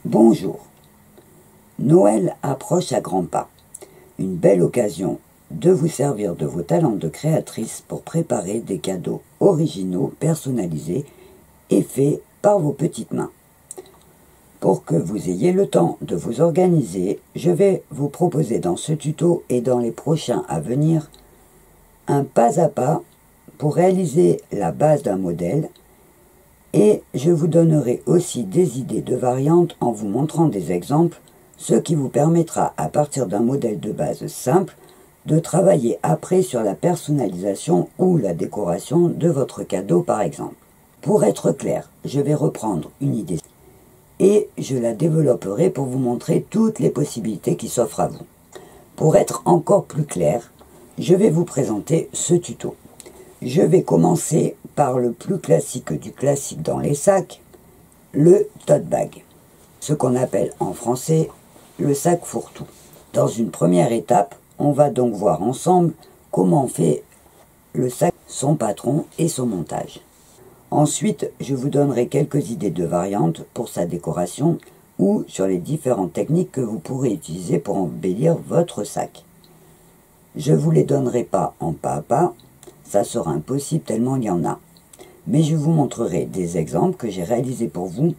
Bonjour. Noël approche à grands pas. Une belle occasion de vous servir de vos talents de créatrice pour préparer des cadeaux originaux, personnalisés et faits par vos petites mains. Pour que vous ayez le temps de vous organiser, je vais vous proposer dans ce tuto et dans les prochains à venir un pas à pas pour réaliser la base d'un modèle, et je vous donnerai aussi des idées de variantes en vous montrant des exemples, ce qui vous permettra à partir d'un modèle de base simple de travailler après sur la personnalisation ou la décoration de votre cadeau par exemple. Pour être clair, je vais reprendre une idée et je la développerai pour vous montrer toutes les possibilités qui s'offrent à vous. Pour être encore plus clair, je vais vous présenter ce tuto. Je vais commencer par le plus classique du classique dans les sacs, le tote bag. Ce qu'on appelle en français le sac fourre-tout. Dans une première étape, on va donc voir ensemble comment on fait le sac, son patron et son montage. Ensuite, je vous donnerai quelques idées de variantes pour sa décoration ou sur les différentes techniques que vous pourrez utiliser pour embellir votre sac. Je ne vous les donnerai pas en pas à pas, ça sera impossible tellement il y en a. Mais je vous montrerai des exemples que j'ai réalisés pour vous.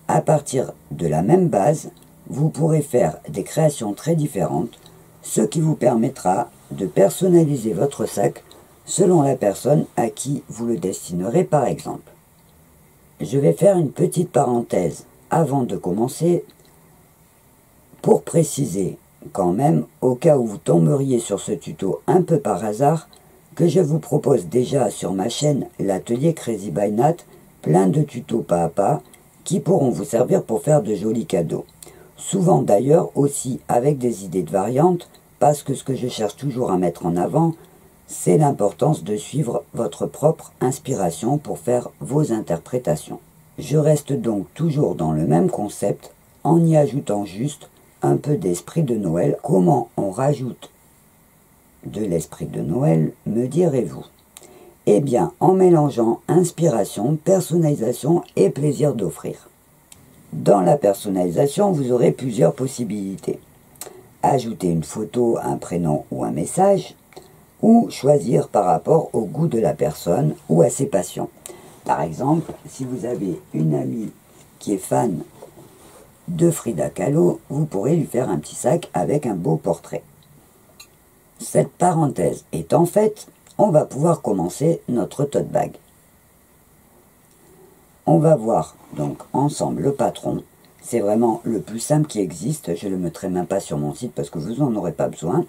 À partir de la même base, vous pourrez faire des créations très différentes, ce qui vous permettra de personnaliser votre sac selon la personne à qui vous le destinerez par exemple. Je vais faire une petite parenthèse avant de commencer pour préciser quand même, au cas où vous tomberiez sur ce tuto un peu par hasard, que je vous propose déjà sur ma chaîne l'atelier Crazy by Nat, plein de tutos pas à pas qui pourront vous servir pour faire de jolis cadeaux. Souvent d'ailleurs aussi avec des idées de variantes, parce que ce que je cherche toujours à mettre en avant, c'est l'importance de suivre votre propre inspiration pour faire vos interprétations. Je reste donc toujours dans le même concept, en y ajoutant juste un peu d'esprit de Noël. Comment on rajoute de l'esprit de Noël, me direz-vous? Eh bien, en mélangeant inspiration, personnalisation et plaisir d'offrir. Dans la personnalisation, vous aurez plusieurs possibilités. Ajouter une photo, un prénom ou un message, ou choisir par rapport au goût de la personne ou à ses passions. Par exemple, si vous avez une amie qui est fan de Frida Kahlo, vous pourrez lui faire un petit sac avec un beau portrait. Cette parenthèse étant faite, on va pouvoir commencer notre tote bag. On va voir donc ensemble le patron. C'est vraiment le plus simple qui existe. Je ne le mettrai même pas sur mon site parce que vous n'en aurez pas besoin.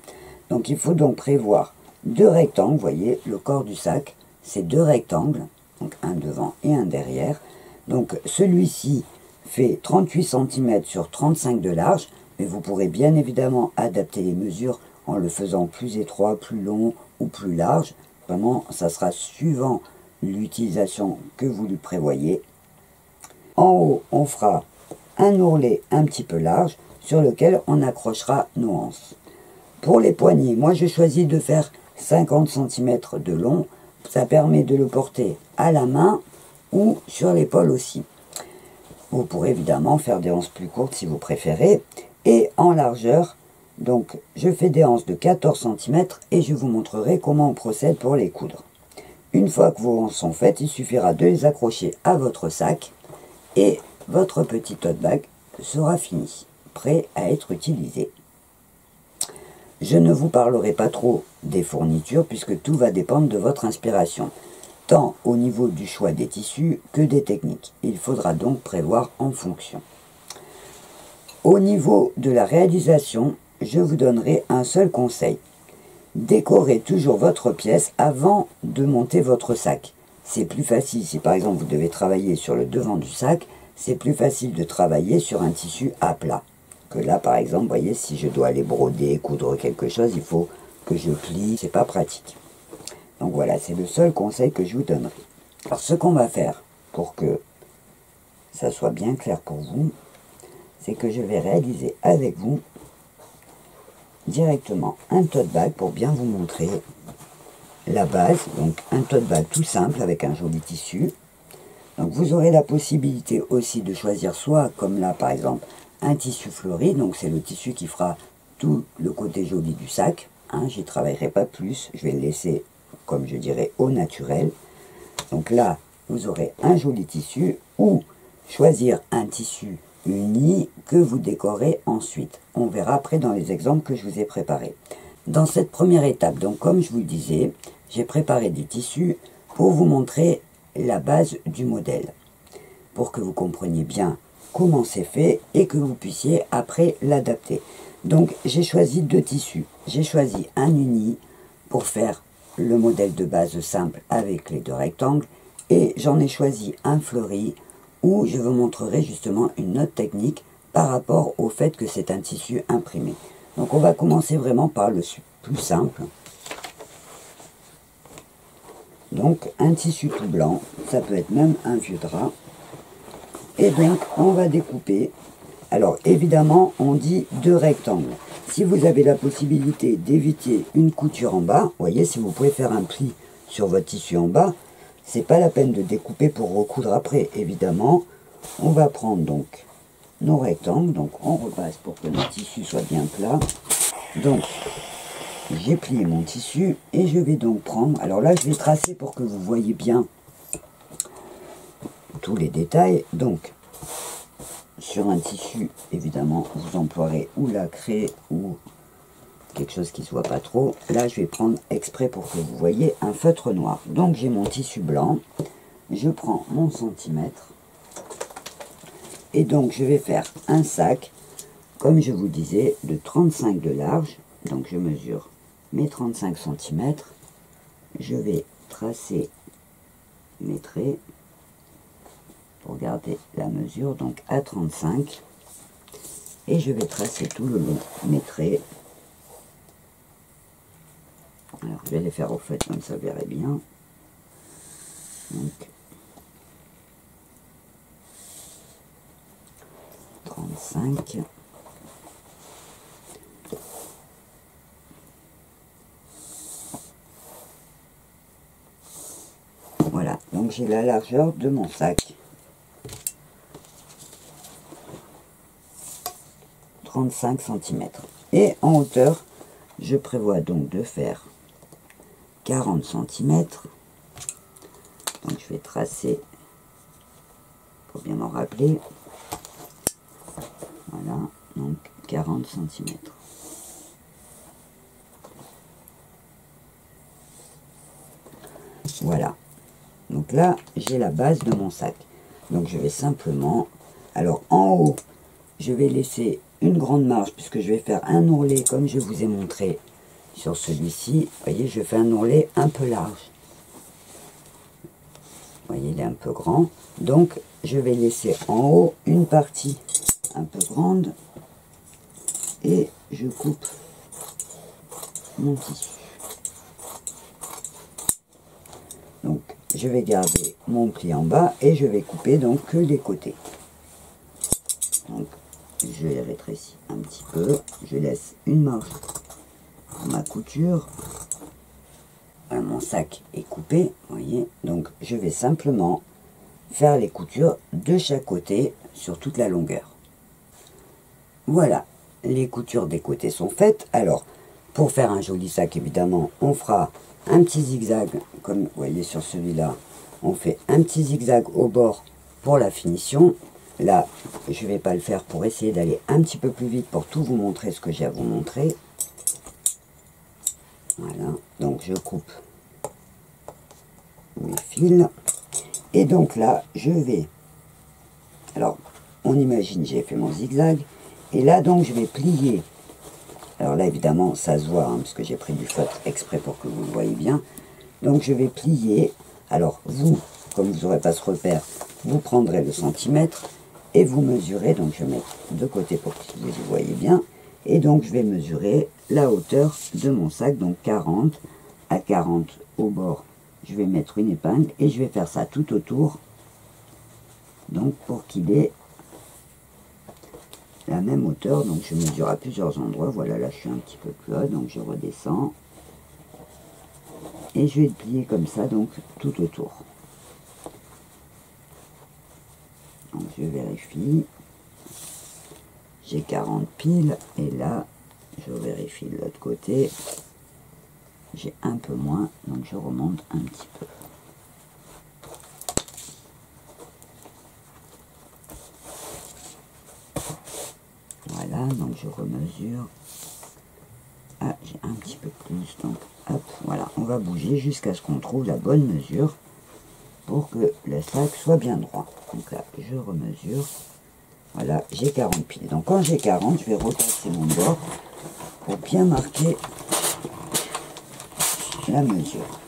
Donc il faut donc prévoir deux rectangles. Vous voyez, le corps du sac, c'est deux rectangles. Donc un devant et un derrière. Donc celui-ci fait 38 cm sur 35 de large. Mais vous pourrez bien évidemment adapter les mesures en le faisant plus étroit, plus long ou plus large. Vraiment, ça sera suivant l'utilisation que vous lui prévoyez. En haut, on fera un ourlet un petit peu large sur lequel on accrochera nos anses. Pour les poignets, moi je choisis de faire 50 cm de long. Ça permet de le porter à la main ou sur l'épaule aussi. Vous pourrez évidemment faire des anses plus courtes si vous préférez. Et en largeur, donc je fais des anses de 14 cm et je vous montrerai comment on procède pour les coudre. Une fois que vos anses sont faites, il suffira de les accrocher à votre sac et votre petit tote bag sera fini, prêt à être utilisé. Je ne vous parlerai pas trop des fournitures puisque tout va dépendre de votre inspiration, tant au niveau du choix des tissus que des techniques. Il faudra donc prévoir en fonction. Au niveau de la réalisation, je vous donnerai un seul conseil. Décorez toujours votre pièce avant de monter votre sac. C'est plus facile, si par exemple vous devez travailler sur le devant du sac, c'est plus facile de travailler sur un tissu à plat. Que là par exemple, vous voyez, si je dois aller broder, coudre quelque chose, il faut que je plie, c'est pas pratique. Donc voilà, c'est le seul conseil que je vous donnerai. Alors ce qu'on va faire pour que ça soit bien clair pour vous, c'est que je vais réaliser avec vous directement un tote bag pour bien vous montrer la base. Donc un tote bag tout simple avec un joli tissu. Donc vous aurez la possibilité aussi de choisir soit, comme là par exemple, un tissu fleuri, donc c'est le tissu qui fera tout le côté joli du sac, hein, j'y travaillerai pas plus, je vais le laisser, comme je dirais, au naturel. Donc là, vous aurez un joli tissu, ou choisir un tissu uni que vous décorez ensuite. On verra après dans les exemples que je vous ai préparés. Dans cette première étape, donc comme je vous le disais, j'ai préparé des tissus pour vous montrer la base du modèle, pour que vous compreniez bien comment c'est fait et que vous puissiez après l'adapter. Donc j'ai choisi deux tissus. J'ai choisi un uni pour faire le modèle de base simple avec les deux rectangles, et j'en ai choisi un fleuri où je vous montrerai justement une autre technique par rapport au fait que c'est un tissu imprimé. Donc on va commencer vraiment par le plus simple. Donc un tissu tout blanc, ça peut être même un vieux drap. Et donc on va découper. Alors évidemment on dit deux rectangles. Si vous avez la possibilité d'éviter une couture en bas, vous voyez, si vous pouvez faire un pli sur votre tissu en bas, c'est pas la peine de découper pour recoudre après. Évidemment, on va prendre donc nos rectangles, donc on repasse pour que notre tissu soit bien plat. Donc j'ai plié mon tissu et je vais donc prendre, alors là je vais tracer pour que vous voyez bien tous les détails. Donc sur un tissu, évidemment, vous emploierez ou la craie ou quelque chose qui ne se voit pas trop. Là, je vais prendre exprès pour que vous voyez un feutre noir. Donc, j'ai mon tissu blanc. Je prends mon centimètre. Et donc, je vais faire un sac, comme je vous disais, de 35 de large. Donc, je mesure mes 35 cm. Je vais tracer mes traits pour garder la mesure, donc à 35, et je vais tracer tout le long mes traits. Alors je vais les faire au fait, comme ça vous verrez bien. Donc 35. Voilà, donc j'ai la largeur de mon sac. 35 cm. Et en hauteur, je prévois donc de faire 40 cm. Donc je vais tracer pour bien m'en rappeler. Voilà, donc 40 cm. Voilà. Donc là, j'ai la base de mon sac. Donc je vais simplement... Alors en haut, je vais laisser une grande marge puisque je vais faire un ourlet comme je vous ai montré sur celui-ci. Vous voyez, je fais un ourlet un peu large. Vous voyez, il est un peu grand. Donc je vais laisser en haut une partie un peu grande et je coupe mon tissu. Donc je vais garder mon pli en bas et je vais couper donc que les côtés. Donc je les rétrécis un petit peu, je laisse une marge pour ma couture. Voilà, mon sac est coupé, vous voyez. Donc je vais simplement faire les coutures de chaque côté sur toute la longueur. Voilà, les coutures des côtés sont faites. Alors pour faire un joli sac, évidemment, on fera un petit zigzag, comme vous voyez sur celui-là. On fait un petit zigzag au bord pour la finition. Là, je ne vais pas le faire pour essayer d'aller un petit peu plus vite pour tout vous montrer ce que j'ai à vous montrer. Voilà, donc je coupe mes fils. Et donc là, je vais... Alors, on imagine, j'ai fait mon zigzag. Et là, donc, je vais plier. Alors là, évidemment, ça se voit, hein, parce que j'ai pris du feutre exprès pour que vous le voyez bien. Donc, je vais plier. Alors, vous, comme vous n'aurez pas ce repère, vous prendrez le centimètre et vous mesurez. Donc, je vais mettre de côté pour que vous voyez bien. Et donc, je vais mesurer la hauteur de mon sac. Donc, 40 à 40 au bord. Je vais mettre une épingle et je vais faire ça tout autour. Donc, pour qu'il ait la même hauteur. Donc, je mesure à plusieurs endroits. Voilà, là, je suis un petit peu plus haut. Donc, je redescends. Et je vais le plier comme ça, donc tout autour. Donc je vérifie. J'ai 40 piles et là je vérifie de l'autre côté. J'ai un peu moins, donc je remonte un petit peu. Voilà, donc je remesure. Ah, j'ai un petit peu plus, donc hop, voilà, on va bouger jusqu'à ce qu'on trouve la bonne mesure pour que le sac soit bien droit. Donc là, je remesure. Voilà, j'ai 40 piles. Donc quand j'ai 40, je vais repasser mon bord pour bien marquer la mesure.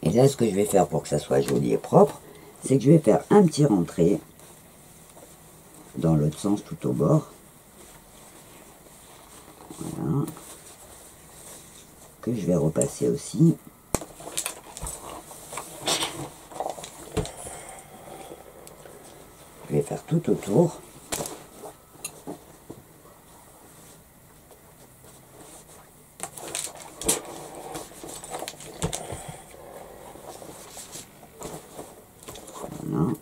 Et là, ce que je vais faire pour que ça soit joli et propre, c'est que je vais faire un petit rentré dans l'autre sens tout au bord. Voilà. Que je vais repasser aussi. Je vais faire tout autour. Voilà.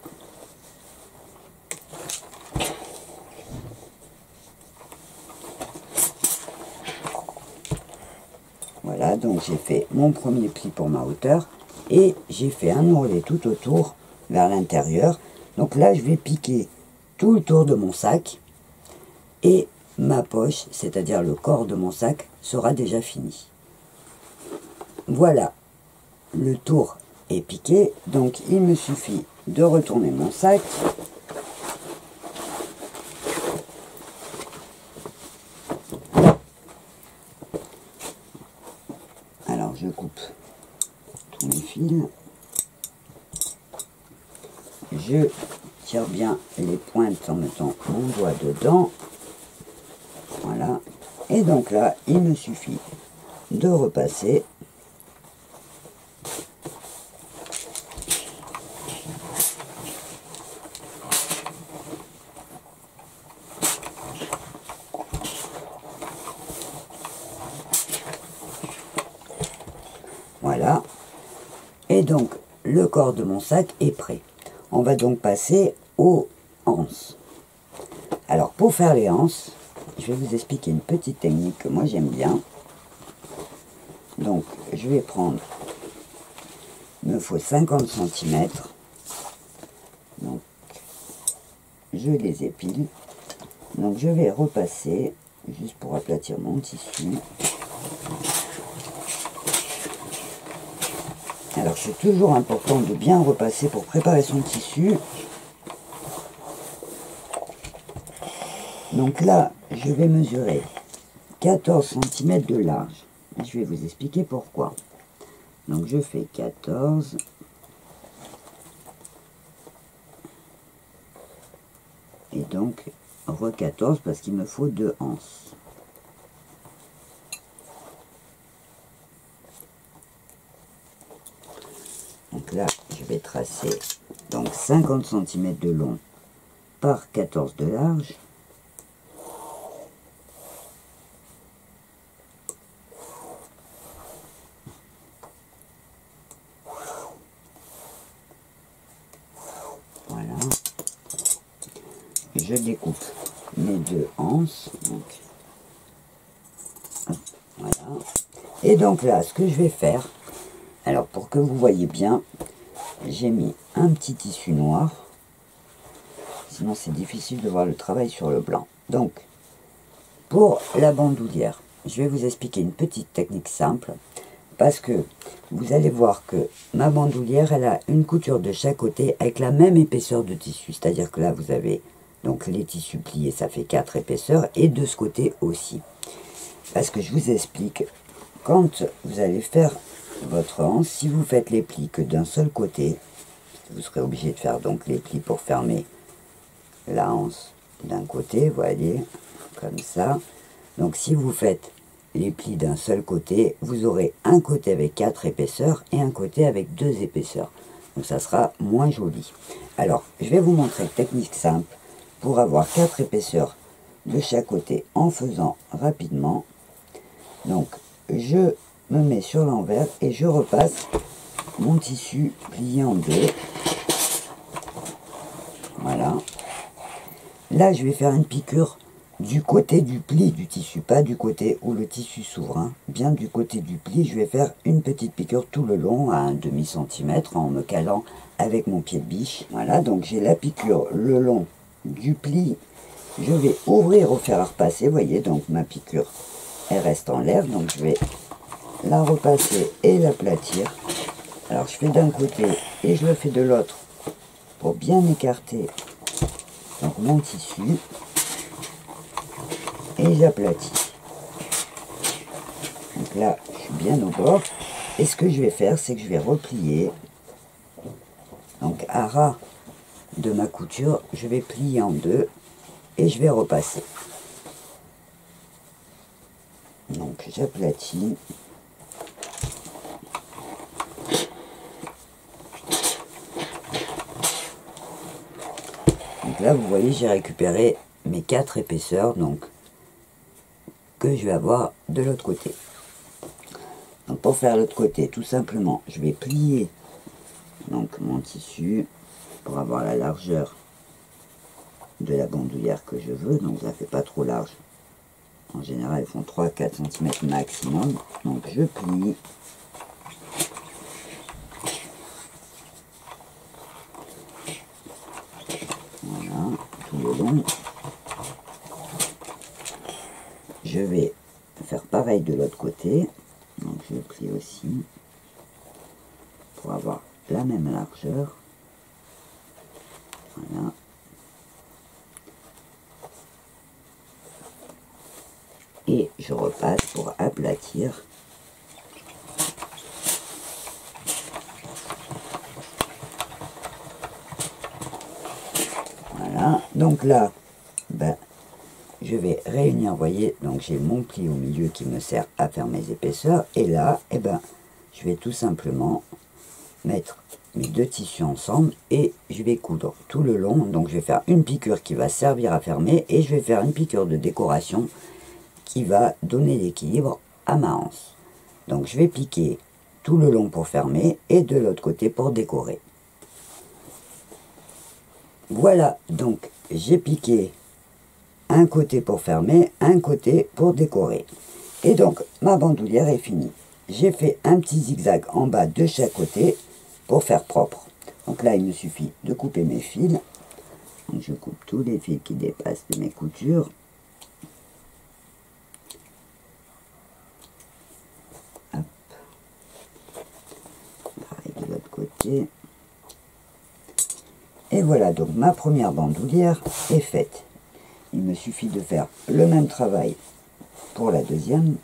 Voilà, donc j'ai fait mon premier pli pour ma hauteur et j'ai fait un ourlet tout autour vers l'intérieur. Donc là, je vais piquer tout le tour de mon sac et ma poche, c'est-à-dire le corps de mon sac, sera déjà fini. Voilà, le tour est piqué, donc il me suffit de retourner mon sac. Alors je coupe tous mes fils. Je tire bien les pointes en mettant mon doigt dedans. Voilà. Et donc là, il me suffit de repasser. Voilà. Et donc, le corps de mon sac est prêt. On va donc passer aux anses. Alors, pour faire les anses, je vais vous expliquer une petite technique que moi j'aime bien. Donc, je vais prendre, il me faut 50 cm. Donc, je les épile. Donc, je vais repasser, juste pour aplatir mon tissu. Alors, c'est toujours important de bien repasser pour préparer son tissu. Donc là, je vais mesurer 14 cm de large. Je vais vous expliquer pourquoi. Donc je fais 14. Et donc, re 14 parce qu'il me faut 2 anses. Donc là, je vais tracer donc 50 cm de long par 14 de large. Voilà. Je découpe mes 2 anses. Donc, voilà. Et donc là, ce que je vais faire, alors pour que vous voyez bien, j'ai mis un petit tissu noir. Sinon c'est difficile de voir le travail sur le blanc. Donc, pour la bandoulière, je vais vous expliquer une petite technique simple. Parce que vous allez voir que ma bandoulière, elle a une couture de chaque côté avec la même épaisseur de tissu. C'est-à-dire que là, vous avez donc les tissus pliés, ça fait 4 épaisseurs. Et de ce côté aussi. Parce que je vous explique, quand vous allez faire votre anse, si vous faites les plis que d'un seul côté, vous serez obligé de faire donc les plis pour fermer la anse d'un côté, vous voyez, comme ça. Donc si vous faites les plis d'un seul côté, vous aurez un côté avec 4 épaisseurs et un côté avec 2 épaisseurs. Donc ça sera moins joli. Alors, je vais vous montrer une technique simple pour avoir 4 épaisseurs de chaque côté en faisant rapidement. Donc, je me mets sur l'envers et je repasse mon tissu plié en deux. Voilà. Là, je vais faire une piqûre du côté du pli du tissu, pas du côté où le tissu s'ouvre, hein. Bien du côté du pli, je vais faire une petite piqûre tout le long à un demi-centimètre en me calant avec mon pied de biche. Voilà, donc j'ai la piqûre le long du pli. Je vais ouvrir au fer à repasser, vous voyez, donc ma piqûre, elle reste en l'air, donc je vais la repasser et l'aplatir. Alors je fais d'un côté et je le fais de l'autre pour bien écarter donc mon tissu et j'aplatis. Donc là je suis bien au bord et ce que je vais faire c'est que je vais replier donc à ras de ma couture, je vais plier en deux et je vais repasser. Donc j'aplatis. Donc là vous voyez j'ai récupéré mes 4 épaisseurs donc que je vais avoir de l'autre côté. Donc pour faire l'autre côté tout simplement je vais plier donc mon tissu pour avoir la largeur de la bandoulière que je veux, donc ça fait pas trop large. En général ils font 3-4 cm maximum, donc je plie. Voilà, tout le long. Je vais faire pareil de l'autre côté, donc je plie aussi pour avoir la même largeur. Voilà. Et je repasse pour aplatir. Voilà, donc là, ben, je vais réunir, vous voyez, donc j'ai mon pli au milieu qui me sert à faire mes épaisseurs. Et là, eh ben, je vais tout simplement mettre mes deux tissus ensemble et je vais coudre tout le long. Donc je vais faire une piqûre qui va servir à fermer et je vais faire une piqûre de décoration qui va donner l'équilibre à ma anse. Donc je vais piquer tout le long pour fermer et de l'autre côté pour décorer. Voilà, donc j'ai piqué un côté pour fermer, un côté pour décorer. Et donc ma bandoulière est finie. J'ai fait un petit zigzag en bas de chaque côté pour faire propre. Donc là il me suffit de couper mes fils. Donc je coupe tous les fils qui dépassent de mes coutures. Hop. Pareil de l'autre côté. Et voilà, donc ma première bandoulière est faite. Il me suffit de faire le même travail pour la deuxième.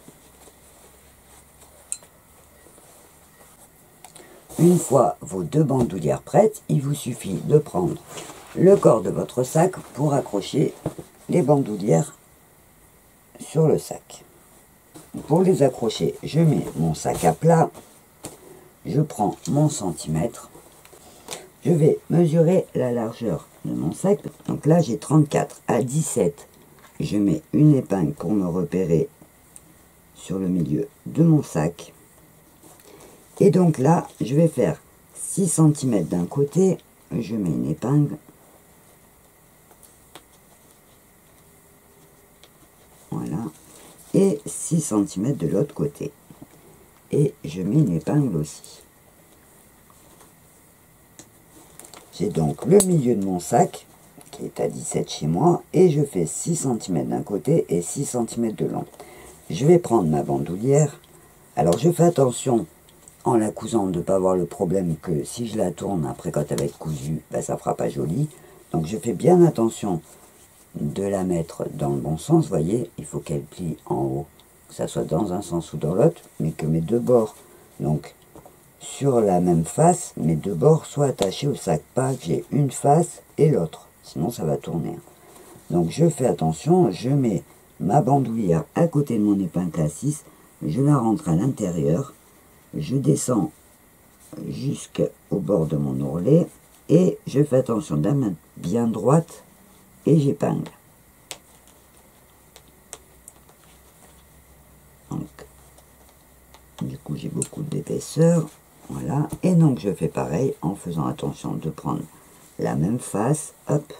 Une fois vos deux bandoulières prêtes, il vous suffit de prendre le corps de votre sac pour accrocher les bandoulières sur le sac. Pour les accrocher, je mets mon sac à plat, je prends mon centimètre, je vais mesurer la largeur de mon sac. Donc là j'ai 34 à 17. Je mets une épingle pour me repérer sur le milieu de mon sac. Et donc là, je vais faire 6 cm d'un côté, je mets une épingle. Voilà. Et 6 cm de l'autre côté. Et je mets une épingle aussi. J'ai donc le milieu de mon sac, qui est à 17 chez moi, et je fais 6 cm d'un côté et 6 cm de long. Je vais prendre ma bandoulière. Alors je fais attention en la cousant de ne pas avoir le problème que si je la tourne après quand elle va être cousue, ben, ça fera pas joli. Donc je fais bien attention de la mettre dans le bon sens, vous voyez, il faut qu'elle plie en haut, que ça soit dans un sens ou dans l'autre, mais que mes deux bords, donc sur la même face, mes deux bords soient attachés au sac, pas que j'ai une face et l'autre, sinon ça va tourner. Donc je fais attention, je mets ma bandoulière à côté de mon épingle à 6, je la rentre à l'intérieur, je descends jusqu'au bord de mon ourlet et je fais attention de la main bien droite et j'épingle. Donc, du coup j'ai beaucoup d'épaisseur, Voilà, et donc je fais pareil en faisant attention de prendre la même face, hop,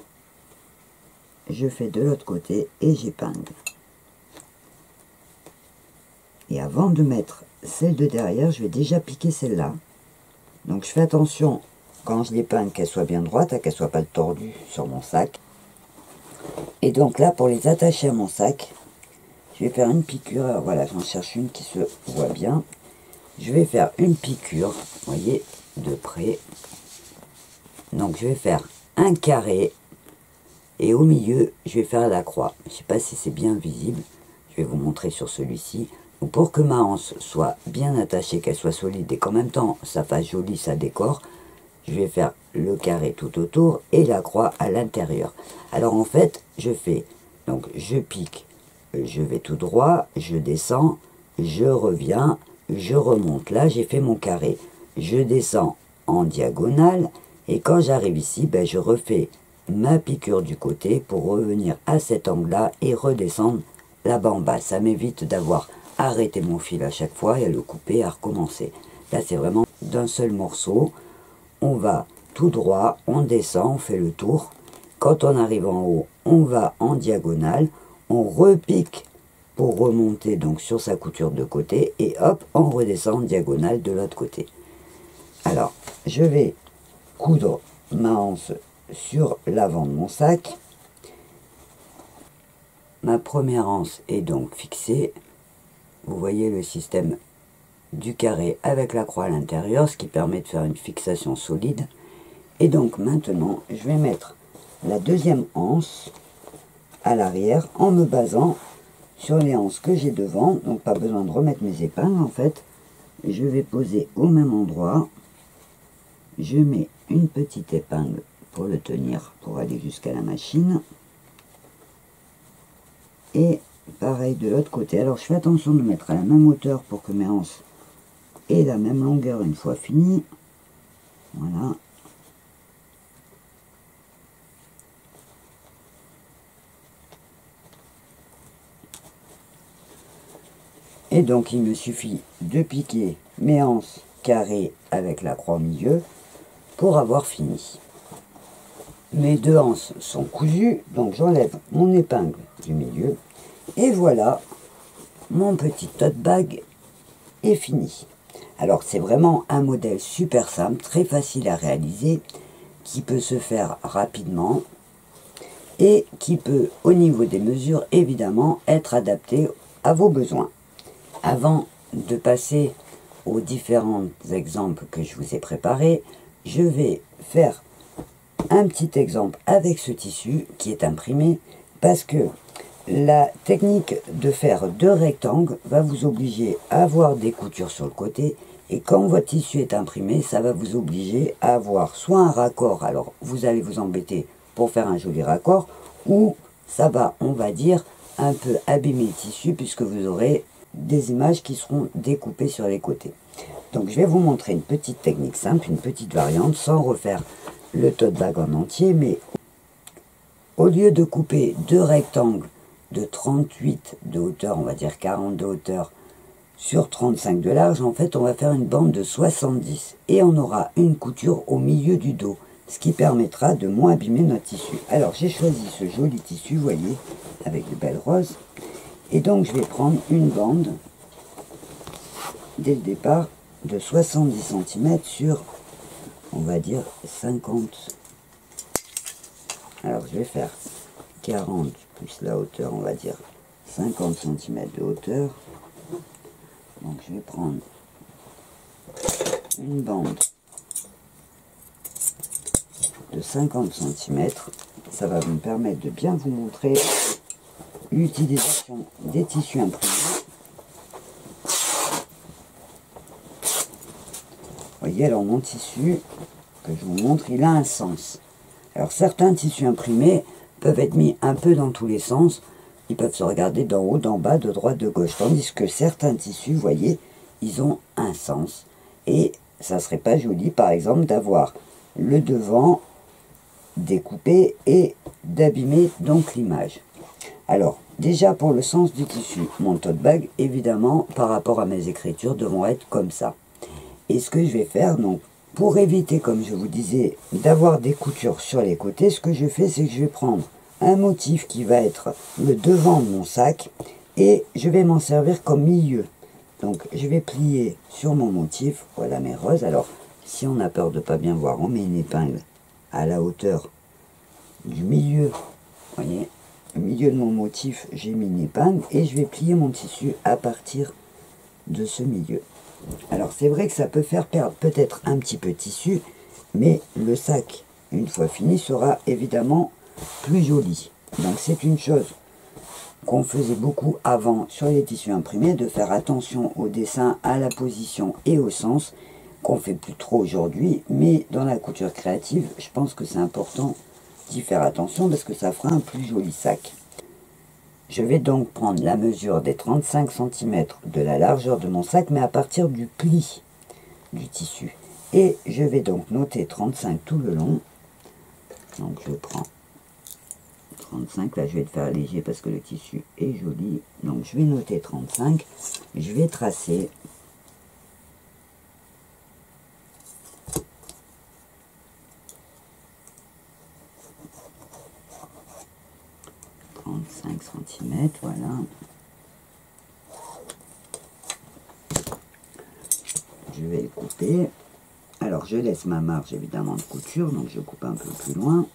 je fais de l'autre côté et j'épingle. Et avant de mettre celle de derrière, je vais déjà piquer celle-là. Donc je fais attention quand je l'épingle qu'elle soit bien droite, qu'elle soit pas tordue sur mon sac. Et donc là, pour les attacher à mon sac, je vais faire une piqûre. Alors voilà, j'en cherche une qui se voit bien. Je vais faire une piqûre, vous voyez, de près. Donc je vais faire un carré. Et au milieu, je vais faire la croix. Je ne sais pas si c'est bien visible. Je vais vous montrer sur celui-ci. Pour que ma anse soit bien attachée, qu'elle soit solide et qu'en même temps ça fasse joli, ça décore, je vais faire le carré tout autour et la croix à l'intérieur. Alors en fait, je fais, donc je pique, je vais tout droit, je descends, je reviens, je remonte. Là, j'ai fait mon carré. Je descends en diagonale et quand j'arrive ici, ben, je refais ma piqûre du côté pour revenir à cet angle-là et redescendre là-bas en bas. Ça m'évite d'avoir arrêté mon fil à chaque fois et à le couper et à recommencer. Là, c'est vraiment d'un seul morceau. On va tout droit, on descend, on fait le tour. Quand on arrive en haut, on va en diagonale, on repique pour remonter donc sur sa couture de côté et hop, on redescend en diagonale de l'autre côté. Alors, je vais coudre ma anse sur l'avant de mon sac. Ma première anse est donc fixée. Vous voyez le système du carré avec la croix à l'intérieur, ce qui permet de faire une fixation solide. Et donc maintenant, je vais mettre la deuxième anse à l'arrière en me basant sur les anses que j'ai devant. Donc pas besoin de remettre mes épingles en fait. Je vais poser au même endroit. Je mets une petite épingle pour le tenir, pour aller jusqu'à la machine. Et pareil de l'autre côté. Alors je fais attention de mettre à la même hauteur pour que mes anses aient la même longueur une fois fini. Voilà. Et donc il me suffit de piquer mes anses carrées avec la croix au milieu pour avoir fini. Mes deux anses sont cousues, donc j'enlève mon épingle du milieu. Et voilà, mon petit tote bag est fini. Alors c'est vraiment un modèle super simple, très facile à réaliser, qui peut se faire rapidement et qui peut, au niveau des mesures, évidemment, être adapté à vos besoins. Avant de passer aux différents exemples que je vous ai préparés, je vais faire un petit exemple avec ce tissu qui est imprimé, parce que la technique de faire deux rectangles va vous obliger à avoir des coutures sur le côté, et quand votre tissu est imprimé, ça va vous obliger à avoir soit un raccord, alors vous allez vous embêter pour faire un joli raccord, ou ça va, on va dire, un peu abîmer le tissu, puisque vous aurez des images qui seront découpées sur les côtés. Donc je vais vous montrer une petite technique simple, une petite variante, sans refaire le tote bag en entier, mais au lieu de couper deux rectangles de 38 de hauteur, on va dire 40 de hauteur, sur 35 de large, en fait on va faire une bande de 70 et on aura une couture au milieu du dos, ce qui permettra de moins abîmer notre tissu. Alors j'ai choisi ce joli tissu, vous voyez, avec de belles roses, et donc je vais prendre une bande dès le départ de 70 cm sur, on va dire, 50. Alors je vais faire 40 plus la hauteur, on va dire 50 cm de hauteur. Donc je vais prendre une bande de 50 cm. Ça va me permettre de bien vous montrer l'utilisation des tissus imprimés. Vous voyez, alors mon tissu que je vous montre, il a un sens. Alors certains tissus imprimés peuvent être mis un peu dans tous les sens. Ils peuvent se regarder d'en haut, d'en bas, de droite, de gauche. Tandis que certains tissus, vous voyez, ils ont un sens. Et ça serait pas joli, par exemple, d'avoir le devant découpé et d'abîmer donc l'image. Alors, déjà pour le sens du tissu, mon tote bag, évidemment, par rapport à mes écritures, devront être comme ça. Et ce que je vais faire, donc, pour éviter, comme je vous disais, d'avoir des coutures sur les côtés, ce que je fais, c'est que je vais prendre un motif qui va être le devant de mon sac et je vais m'en servir comme milieu. Donc, je vais plier sur mon motif, voilà mes roses. Alors, si on a peur de pas bien voir, on met une épingle à la hauteur du milieu, vous voyez, au milieu de mon motif, j'ai mis une épingle et je vais plier mon tissu à partir de ce milieu. Alors c'est vrai que ça peut faire perdre peut-être un petit peu de tissu, mais le sac, une fois fini, sera évidemment plus joli. Donc c'est une chose qu'on faisait beaucoup avant sur les tissus imprimés, de faire attention au dessin, à la position et au sens, qu'on fait plus trop aujourd'hui, mais dans la couture créative, je pense que c'est important d'y faire attention parce que ça fera un plus joli sac. Je vais donc prendre la mesure des 35 cm de la largeur de mon sac, mais à partir du pli du tissu. Et je vais donc noter 35 tout le long. Donc je prends 35, là je vais le faire léger parce que le tissu est joli. Donc je vais noter 35, je vais tracer . 35 cm, voilà. Je vais le couper. Alors je laisse ma marge évidemment de couture, donc je coupe un peu plus loin.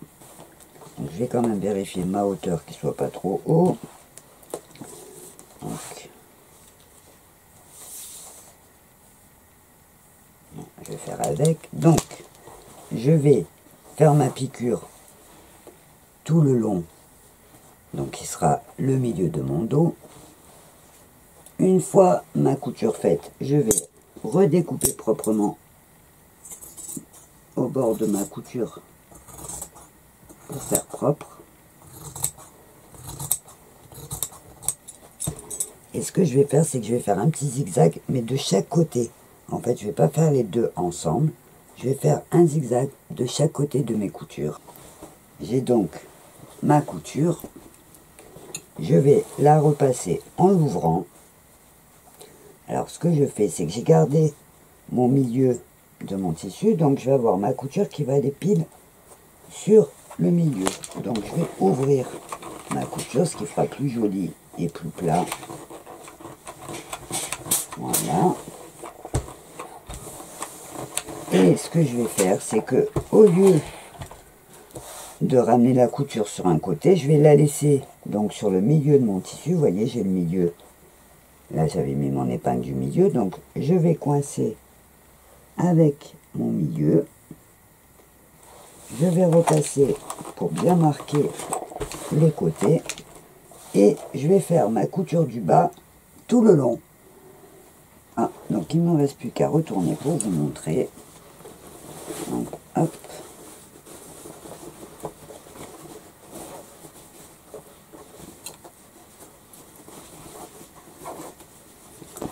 Donc, je vais quand même vérifier ma hauteur qu'il ne soit pas trop haut. Donc, je vais faire avec. Donc, je vais faire ma piqûre tout le long. Donc, qui sera le milieu de mon dos. Une fois ma couture faite, je vais redécouper proprement au bord de ma couture pour faire propre. Et ce que je vais faire, c'est que je vais faire un petit zigzag, mais de chaque côté. En fait, je ne vais pas faire les deux ensemble. Je vais faire un zigzag de chaque côté de mes coutures. J'ai donc ma couture. Je vais la repasser en l'ouvrant. Alors, ce que je fais, c'est que j'ai gardé mon milieu de mon tissu. Donc, je vais avoir ma couture qui va aller pile sur le milieu. Donc, je vais ouvrir ma couture, ce qui fera plus joli et plus plat. Voilà. Et ce que je vais faire, c'est que au lieu de ramener la couture sur un côté, je vais la laisser donc sur le milieu de mon tissu. Vous voyez, j'ai le milieu. Là, j'avais mis mon épingle du milieu. Donc, je vais coincer avec mon milieu. Je vais repasser pour bien marquer les côtés. Et je vais faire ma couture du bas tout le long. Ah, donc il ne me reste plus qu'à retourner pour vous montrer. Donc, hop.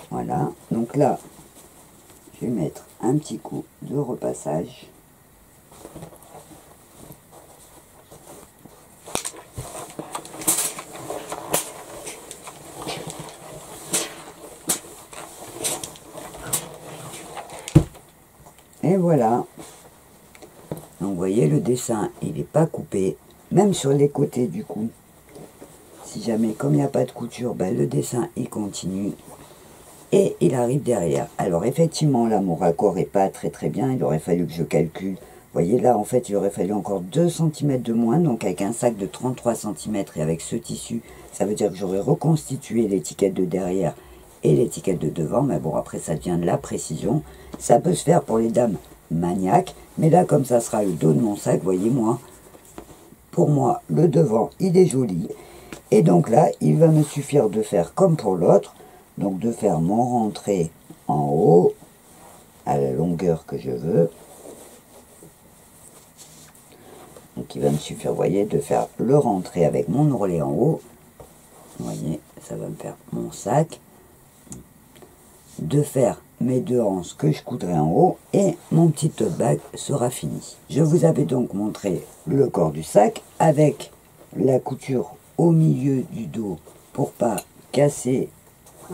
Voilà, donc là, je vais mettre un petit coup de repassage. Et voilà. Donc vous voyez, le dessin, il n'est pas coupé, même sur les côtés du coup. Si jamais, comme il n'y a pas de couture, ben, le dessin, il continue. Et il arrive derrière. Alors effectivement, là, mon raccord n'est pas très bien. Il aurait fallu que je calcule. Vous voyez, là, en fait, il aurait fallu encore 2 cm de moins. Donc avec un sac de 33 cm et avec ce tissu, ça veut dire que j'aurais reconstitué l'étiquette de derrière et l'étiquette de devant. Mais bon, après, ça devient de la précision. Ça peut se faire pour les dames maniaques. Mais là, comme ça sera le dos de mon sac, voyez, moi, pour moi, le devant, il est joli. Et donc là, il va me suffire de faire comme pour l'autre. Donc de faire mon rentré en haut, à la longueur que je veux. Donc il va me suffire, vous voyez, de faire le rentré avec mon ourlet en haut. Vous voyez, ça va me faire mon sac. De faire mes 2 anses que je coudrai en haut et mon petit tote bag sera fini. Je vous avais donc montré le corps du sac avec la couture au milieu du dos pour pas casser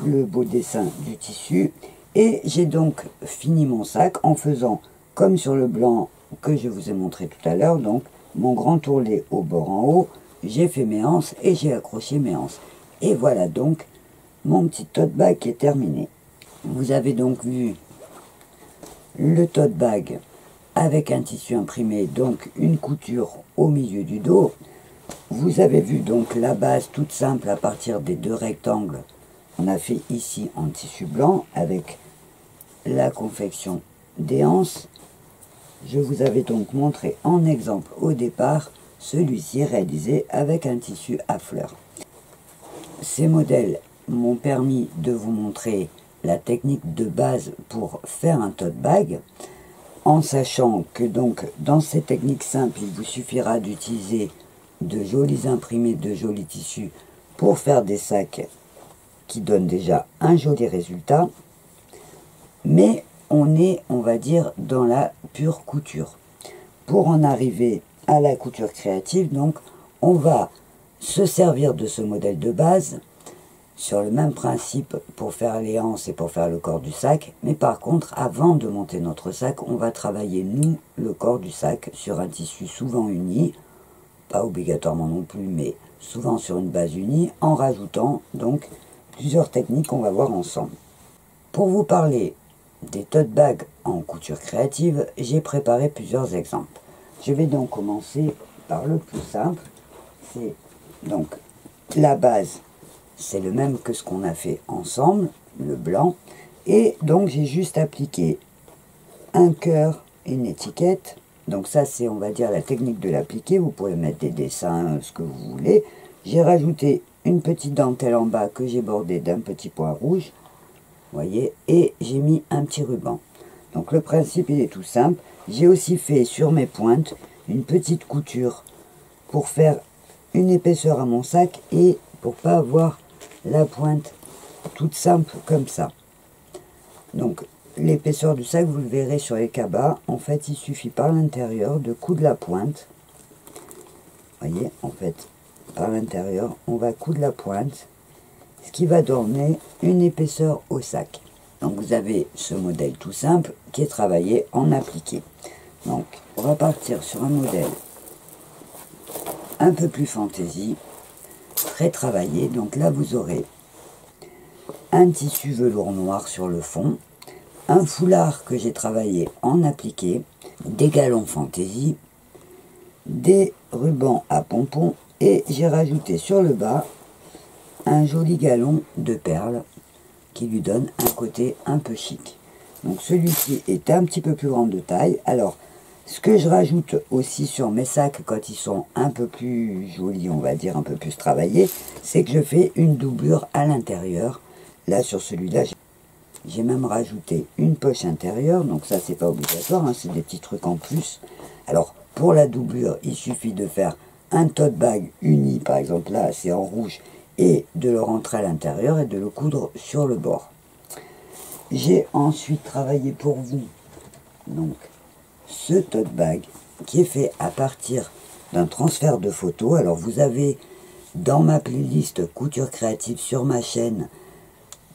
le beau dessin du tissu Et j'ai donc fini mon sac en faisant comme sur le blanc que je vous ai montré tout à l'heure, donc mon grand ourlet au bord en haut, j'ai fait mes anses et j'ai accroché mes anses. Et voilà donc mon petit tote bag qui est terminé. Vous avez donc vu le tote bag avec un tissu imprimé, donc une couture au milieu du dos. Vous avez vu donc la base toute simple à partir des 2 rectangles. On a fait ici en tissu blanc avec la confection des anses. Je vous avais donc montré en exemple au départ celui-ci réalisé avec un tissu à fleurs. Ces modèles m'ont permis de vous montrer la technique de base pour faire un tote bag, en sachant que donc dans ces techniques simples, il vous suffira d'utiliser de jolis imprimés, de jolis tissus pour faire des sacs qui donnent déjà un joli résultat, mais on est, on va dire, dans la pure couture. Pour en arriver à la couture créative, donc, on va se servir de ce modèle de base sur le même principe pour faire les anses et pour faire le corps du sac, mais par contre, avant de monter notre sac, on va travailler, nous, le corps du sac sur un tissu souvent uni, pas obligatoirement non plus, mais souvent sur une base unie, en rajoutant donc plusieurs techniques qu'on va voir ensemble. Pour vous parler des tote bags en couture créative, j'ai préparé plusieurs exemples. Je vais donc commencer par le plus simple. C'est donc la base, c'est le même que ce qu'on a fait ensemble, le blanc, et donc j'ai juste appliqué un cœur et une étiquette. Donc ça c'est, on va dire, la technique de l'appliquer. Vous pouvez mettre des dessins, ce que vous voulez. J'ai rajouté une petite dentelle en bas que j'ai bordée d'un petit point rouge, voyez, et j'ai mis un petit ruban. Donc le principe il est tout simple. J'ai aussi fait sur mes pointes une petite couture pour faire une épaisseur à mon sac et pour pas avoir la pointe toute simple comme ça. Donc l'épaisseur du sac, vous le verrez sur les cabas, en fait il suffit par l'intérieur de coudre la pointe. Voyez, en fait par l'intérieur on va coudre la pointe, ce qui va donner une épaisseur au sac. Donc vous avez ce modèle tout simple qui est travaillé en appliqué. Donc on va partir sur un modèle un peu plus fantaisie, très travaillé. Donc là vous aurez un tissu velours noir sur le fond, un foulard que j'ai travaillé en appliqué, des galons fantaisie, des rubans à pompons et j'ai rajouté sur le bas un joli galon de perles qui lui donne un côté un peu chic. Donc celui-ci est un petit peu plus grand de taille. Alors ce que je rajoute aussi sur mes sacs quand ils sont un peu plus jolis, on va dire un peu plus travaillés, c'est que je fais une doublure à l'intérieur. Là sur celui-là j'ai même rajouté une poche intérieure, donc ça c'est pas obligatoire, hein, c'est des petits trucs en plus. Alors pour la doublure il suffit de faire un tote bag uni, par exemple là c'est en rouge, et de le rentrer à l'intérieur et de le coudre sur le bord. J'ai ensuite travaillé pour vous donc ce tote bag qui est fait à partir d'un transfert de photos. Alors vous avez dans ma playlist couture créative sur ma chaîne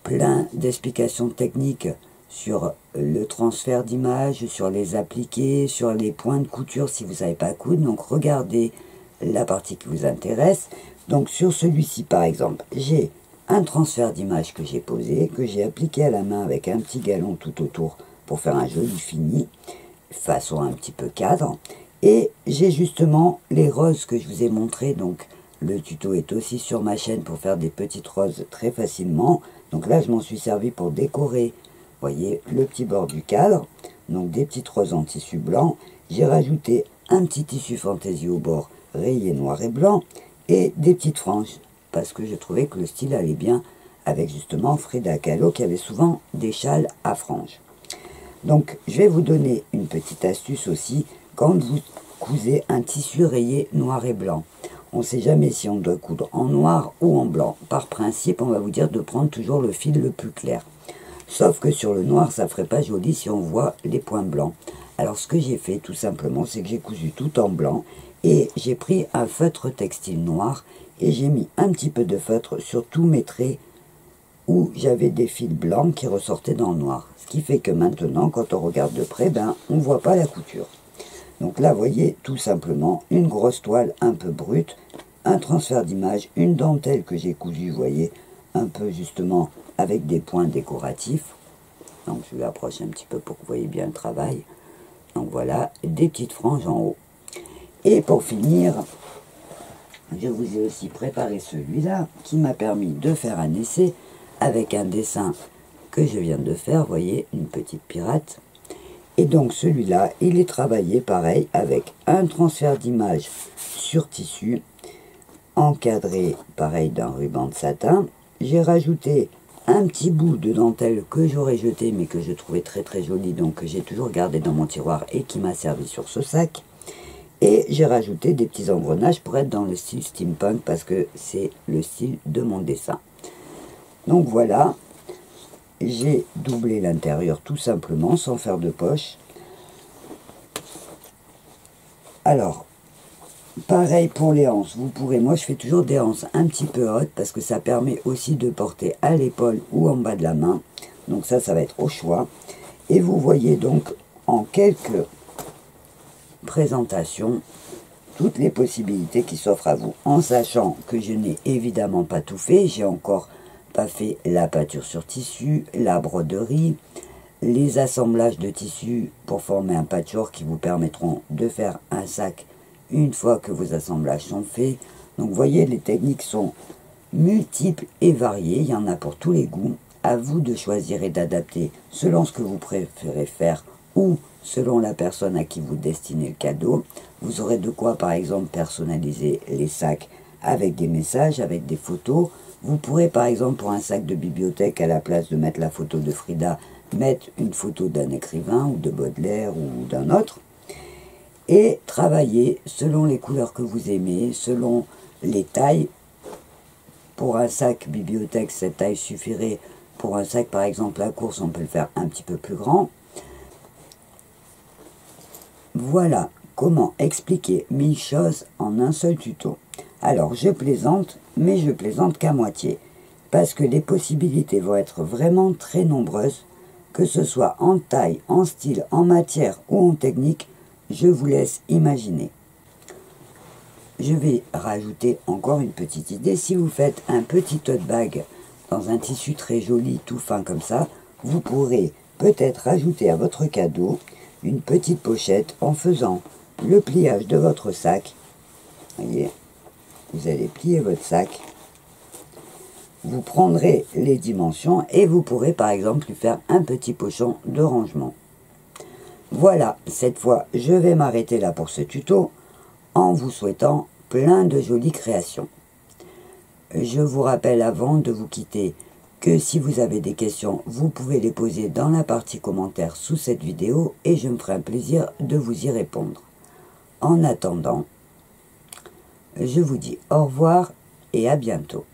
plein d'explications techniques sur le transfert d'images, sur les appliqués, sur les points de couture si vous ne savez pas coudre. Donc regardez la partie qui vous intéresse. Donc sur celui-ci par exemple, j'ai un transfert d'image que j'ai posé, que j'ai appliqué à la main avec un petit galon tout autour pour faire un joli fini, façon un petit peu cadre. Et j'ai justement les roses que je vous ai montré, donc le tuto est aussi sur ma chaîne pour faire des petites roses très facilement. Donc là je m'en suis servi pour décorer, voyez, le petit bord du cadre, donc des petites roses en tissu blanc. J'ai rajouté un petit tissu fantaisie au bord rayé noir et blanc et des petites franges parce que je trouvais que le style allait bien avec justement Frida Kahlo qui avait souvent des châles à franges. Donc je vais vous donner une petite astuce aussi quand vous cousez un tissu rayé noir et blanc. On ne sait jamais si on doit coudre en noir ou en blanc. Par principe, on va vous dire de prendre toujours le fil le plus clair. Sauf que sur le noir, ça ne ferait pas joli si on voit les points blancs. Alors ce que j'ai fait tout simplement, c'est que j'ai cousu tout en blanc et j'ai pris un feutre textile noir et j'ai mis un petit peu de feutre sur tous mes traits où j'avais des fils blancs qui ressortaient dans le noir. Ce qui fait que maintenant, quand on regarde de près, on ne voit pas la couture. Donc là, vous voyez, tout simplement, une grosse toile un peu brute, un transfert d'image, une dentelle que j'ai cousue, vous voyez, un peu justement avec des points décoratifs. Donc je l'approche un petit peu pour que vous voyez bien le travail. Donc voilà, des petites franges en haut. Et pour finir, je vous ai aussi préparé celui-là qui m'a permis de faire un essai avec un dessin que je viens de faire, vous voyez, une petite pirate. Et donc celui-là, il est travaillé pareil avec un transfert d'image sur tissu, encadré pareil d'un ruban de satin. J'ai rajouté un petit bout de dentelle que j'aurais jeté mais que je trouvais très très joli, donc que j'ai toujours gardé dans mon tiroir et qui m'a servi sur ce sac. Et j'ai rajouté des petits engrenages pour être dans le style steampunk parce que c'est le style de mon dessin. Donc voilà, j'ai doublé l'intérieur tout simplement sans faire de poche. Alors, pareil pour les anses, vous pourrez, moi je fais toujours des anses un petit peu hautes parce que ça permet aussi de porter à l'épaule ou en bas de la main. Donc ça va être au choix. Et vous voyez donc en quelques présentations toutes les possibilités qui s'offrent à vous, en sachant que je n'ai évidemment pas tout fait. J'ai encore pas fait la pâture sur tissu, la broderie, les assemblages de tissus pour former un patchwork qui vous permettront de faire un sac une fois que vos assemblages sont faits. Donc vous voyez, les techniques sont multiples et variées, il y en a pour tous les goûts. À vous de choisir et d'adapter selon ce que vous préférez faire ou selon la personne à qui vous destinez le cadeau. Vous aurez de quoi par exemple personnaliser les sacs avec des messages, avec des photos. Vous pourrez par exemple pour un sac de bibliothèque, à la place de mettre la photo de Frida, mettre une photo d'un écrivain ou de Baudelaire ou d'un autre. Et travailler selon les couleurs que vous aimez, selon les tailles. Pour un sac bibliothèque, cette taille suffirait. Pour un sac par exemple à course, on peut le faire un petit peu plus grand. Voilà comment expliquer 1000 choses en un seul tuto. Alors je plaisante, mais je plaisante qu'à moitié, parce que les possibilités vont être vraiment très nombreuses, que ce soit en taille, en style, en matière ou en technique, je vous laisse imaginer. Je vais rajouter encore une petite idée. Si vous faites un petit tote bag dans un tissu très joli, tout fin comme ça, vous pourrez peut-être rajouter à votre cadeau une petite pochette en faisant le pliage de votre sac. Voyez, vous allez plier votre sac, vous prendrez les dimensions et vous pourrez par exemple lui faire un petit pochon de rangement. Voilà, cette fois je vais m'arrêter là pour ce tuto en vous souhaitant plein de jolies créations. Je vous rappelle avant de vous quitter que si vous avez des questions, vous pouvez les poser dans la partie commentaires sous cette vidéo et je me ferai un plaisir de vous y répondre. En attendant, je vous dis au revoir et à bientôt.